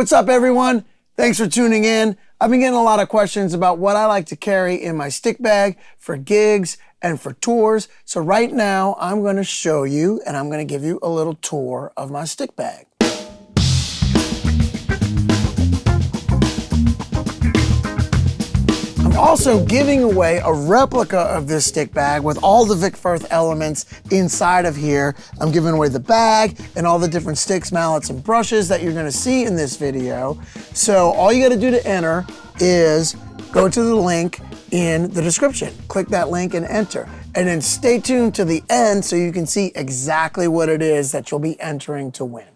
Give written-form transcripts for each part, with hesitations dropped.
What's up, everyone? Thanks for tuning in. I've been getting a lot of questions about what I like to carry in my stick bag for gigs and for tours. So right now I'm going to show you and I'm going to give you a little tour of my stick bag. I'm also giving away a replica of this stick bag with all the Vic Firth elements inside of here. I'm giving away the bag and all the different sticks, mallets, and brushes that you're gonna see in this video. So all you gotta do to enter is go to the link in the description. Click that link and enter. And then stay tuned to the end so you can see exactly what it is that you'll be entering to win.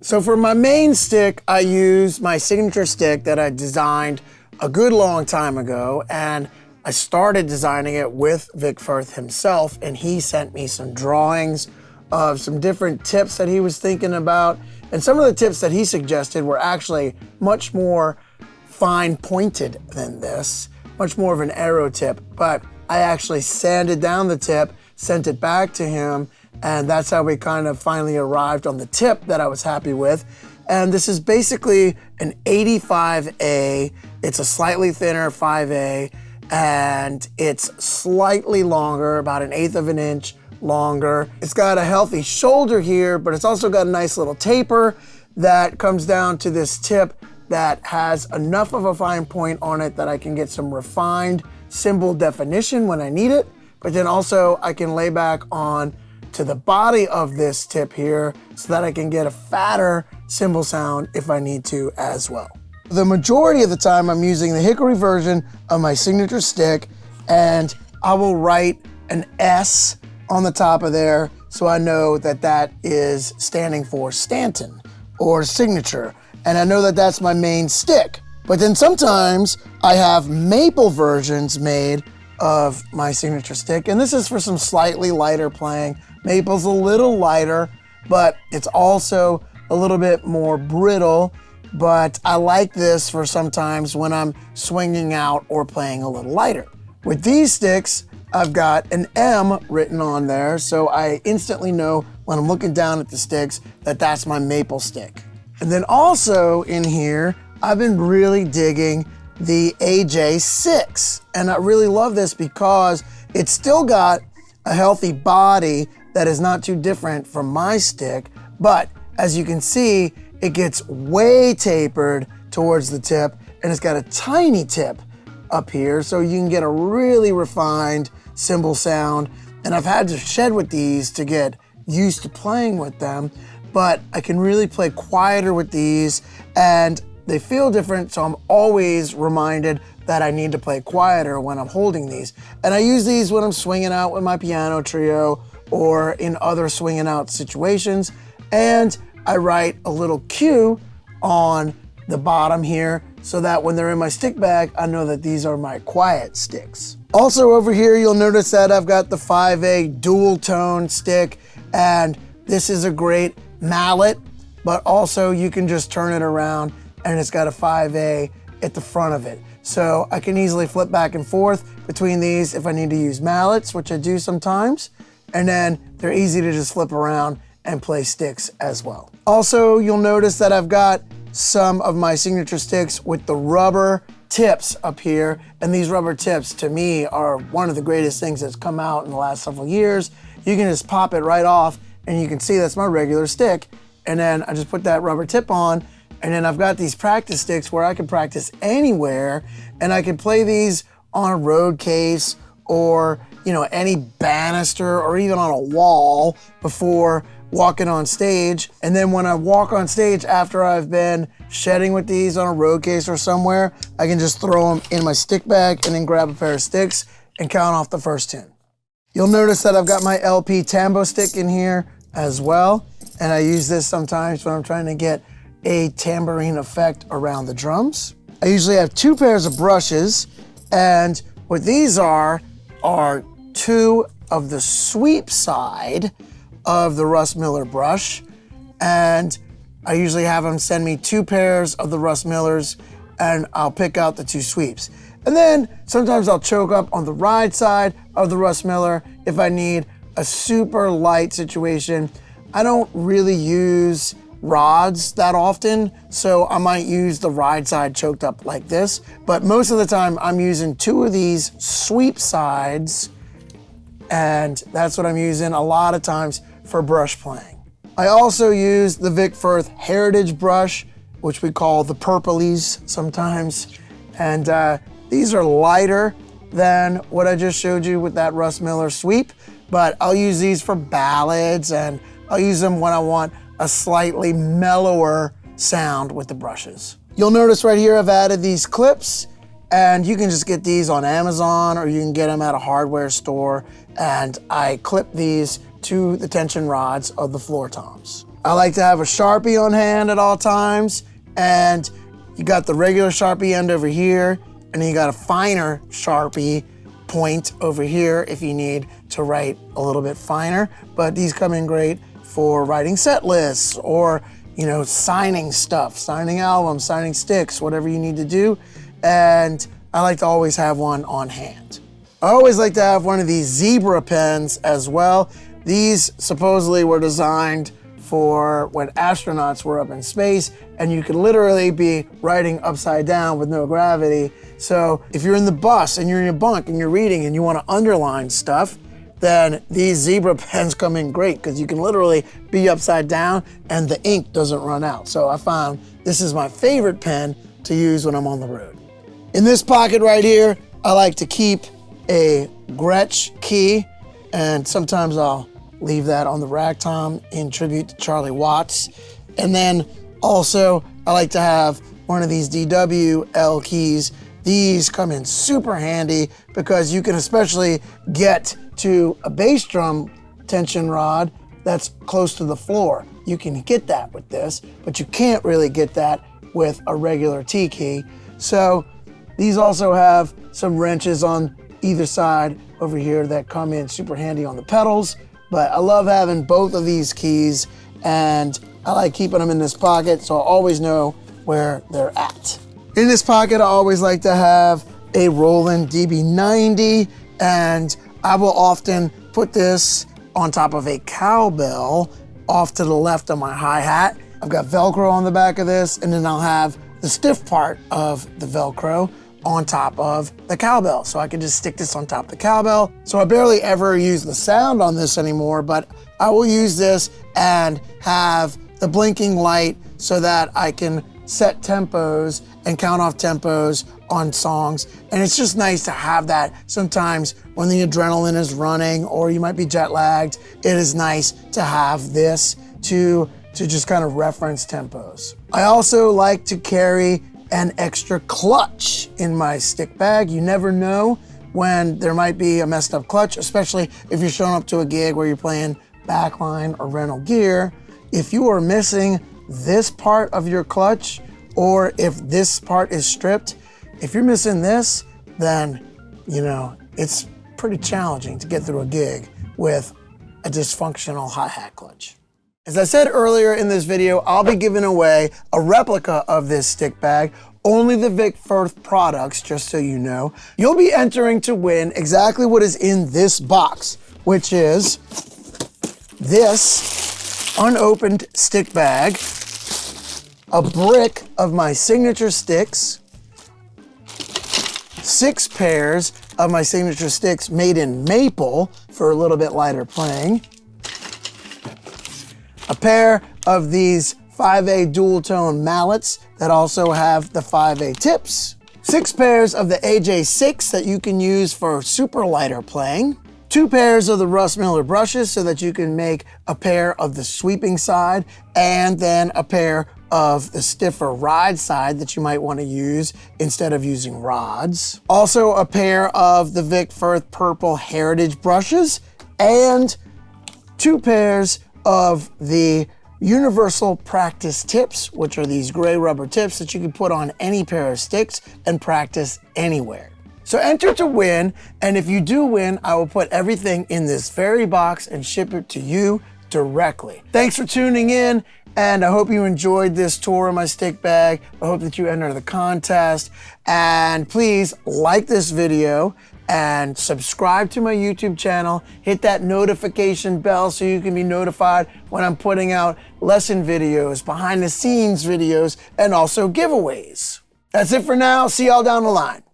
So for my main stick, I use my signature stick that I designed a good long time ago, and I started designing it with Vic Firth himself, and he sent me some drawings of some different tips that he was thinking about, and some of the tips that he suggested were actually much more fine pointed than this, much more of an arrow tip, but I actually sanded down the tip, sent it back to him, and that's how we kind of finally arrived on the tip that I was happy with. And this is basically an 85A. It's a slightly thinner 5A, and it's slightly longer, about 1/8 of an inch longer. It's got a healthy shoulder here, but it's also got a nice little taper that comes down to this tip that has enough of a fine point on it that I can get some refined symbol definition when I need it, but then also I can lay back on to the body of this tip here so that I can get a fatter cymbal sound if I need to as well. The majority of the time I'm using the Hickory version of my signature stick, and I will write an S on the top of there so I know that that is standing for Stanton or signature, and I know that that's my main stick. But then sometimes I have maple versions made of my signature stick, and this is for some slightly lighter playing. Maple's a little lighter, but it's also a little bit more brittle, but I like this for sometimes when I'm swinging out or playing a little lighter. With these sticks, I've got an M written on there, so I instantly know when I'm looking down at the sticks that that's my maple stick. And then also in here, I've been really digging the AJ6, and I really love this because it's still got a healthy body that is not too different from my stick, but as you can see, it gets way tapered towards the tip, and it's got a tiny tip up here, so you can get a really refined cymbal sound. And I've had to shed with these to get used to playing with them, but I can really play quieter with these, and they feel different, so I'm always reminded that I need to play quieter when I'm holding these. And I use these when I'm swinging out with my piano trio or in other swinging out situations. And I write a little Q on the bottom here so that when they're in my stick bag, I know that these are my quiet sticks. Also over here, you'll notice that I've got the 5A dual tone stick, and this is a great mallet, but also you can just turn it around and it's got a 5A at the front of it. So I can easily flip back and forth between these if I need to use mallets, which I do sometimes, and then they're easy to just flip around and play sticks as well. Also, you'll notice that I've got some of my signature sticks with the rubber tips up here, and these rubber tips to me are one of the greatest things that's come out in the last several years. You can just pop it right off and you can see that's my regular stick, and then I just put that rubber tip on, and then I've got these practice sticks where I can practice anywhere, and I can play these on a road case or, you know, any banister or even on a wall before walking on stage. And then when I walk on stage after I've been shedding with these on a road case or somewhere, I can just throw them in my stick bag and then grab a pair of sticks and count off the first tune. You'll notice that I've got my LP tambo stick in here as well, and I use this sometimes when I'm trying to get a tambourine effect around the drums. I usually have 2 pairs of brushes, and what these are 2 of the sweep side of the Russ Miller brush, and I usually have them send me 2 pairs of the Russ Millers, and I'll pick out the 2 sweeps. And then sometimes I'll choke up on the ride side of the Russ Miller if I need a super light situation. I don't really use rods that often, so I might use the ride side choked up like this, but most of the time I'm using 2 of these sweep sides, and that's what I'm using a lot of times for brush playing. I also use the Vic Firth Heritage brush, which we call the purplies sometimes, and these are lighter than what I just showed you with that Russ Miller sweep, but I'll use these for ballads, and I'll use them when I want a slightly mellower sound with the brushes. You'll notice right here I've added these clips, and you can just get these on Amazon or you can get them at a hardware store, and I clip these to the tension rods of the floor toms. I like to have a Sharpie on hand at all times, and you got the regular Sharpie end over here, and then you got a finer Sharpie point over here if you need to write a little bit finer, but these come in great for writing set lists or, you know, signing stuff, signing albums, signing sticks, whatever you need to do. And I like to always have one on hand. I always like to have one of these zebra pens as well. These supposedly were designed for when astronauts were up in space, and you could literally be writing upside down with no gravity. So if you're in the bus and you're in your bunk and you're reading and you want to underline stuff, then these zebra pens come in great because you can literally be upside down and the ink doesn't run out. So I found this is my favorite pen to use when I'm on the road. In this pocket right here, I like to keep a Gretsch key, and sometimes I'll leave that on the rack tom in tribute to Charlie Watts. And then also I like to have one of these DW L keys. These come in super handy because you can especially get to a bass drum tension rod that's close to the floor. You can get that with this, but you can't really get that with a regular T key. So these also have some wrenches on either side over here that come in super handy on the pedals. But I love having both of these keys, and I like keeping them in this pocket so I always know where they're at. In this pocket, I always like to have a Roland DB90, and I will often put this on top of a cowbell off to the left of my hi-hat. I've got Velcro on the back of this, and then I'll have the stiff part of the Velcro on top of the cowbell. So I can just stick this on top of the cowbell. So I barely ever use the sound on this anymore, but I will use this and have the blinking light so that I can set tempos and count off tempos on songs. And it's just nice to have that sometimes when the adrenaline is running or you might be jet lagged. It is nice to have this to just kind of reference tempos. I also like to carry an extra clutch in my stick bag. You never know when there might be a messed up clutch, especially if you're showing up to a gig where you're playing backline or rental gear. If you are missing this part of your clutch, or if this part is stripped, if you're missing this, then, you know, it's pretty challenging to get through a gig with a dysfunctional hi-hat clutch. As I said earlier in this video, I'll be giving away a replica of this stick bag, only the Vic Firth products, just so you know. You'll be entering to win exactly what is in this box, which is this unopened stick bag, a brick of my signature sticks, 6 pairs of my signature sticks made in maple for a little bit lighter playing, a pair of these 5A dual tone mallets that also have the 5A tips, 6 pairs of the AJ6 that you can use for super lighter playing, 2 pairs of the Russ Miller brushes so that you can make a pair of the sweeping side and then a pair of the stiffer ride side that you might want to use instead of using rods. Also a pair of the Vic Firth Purple Heritage brushes and 2 pairs of the Universal Practice tips, which are these gray rubber tips that you can put on any pair of sticks and practice anywhere. So enter to win, and if you do win, I will put everything in this very box and ship it to you directly. Thanks for tuning in, And I hope you enjoyed this tour of my stick bag. I hope that you enter the contest. And please like this video and subscribe to my YouTube channel. Hit that notification bell so you can be notified when I'm putting out lesson videos, behind the scenes videos, and also giveaways. That's it for now. See y'all down the line.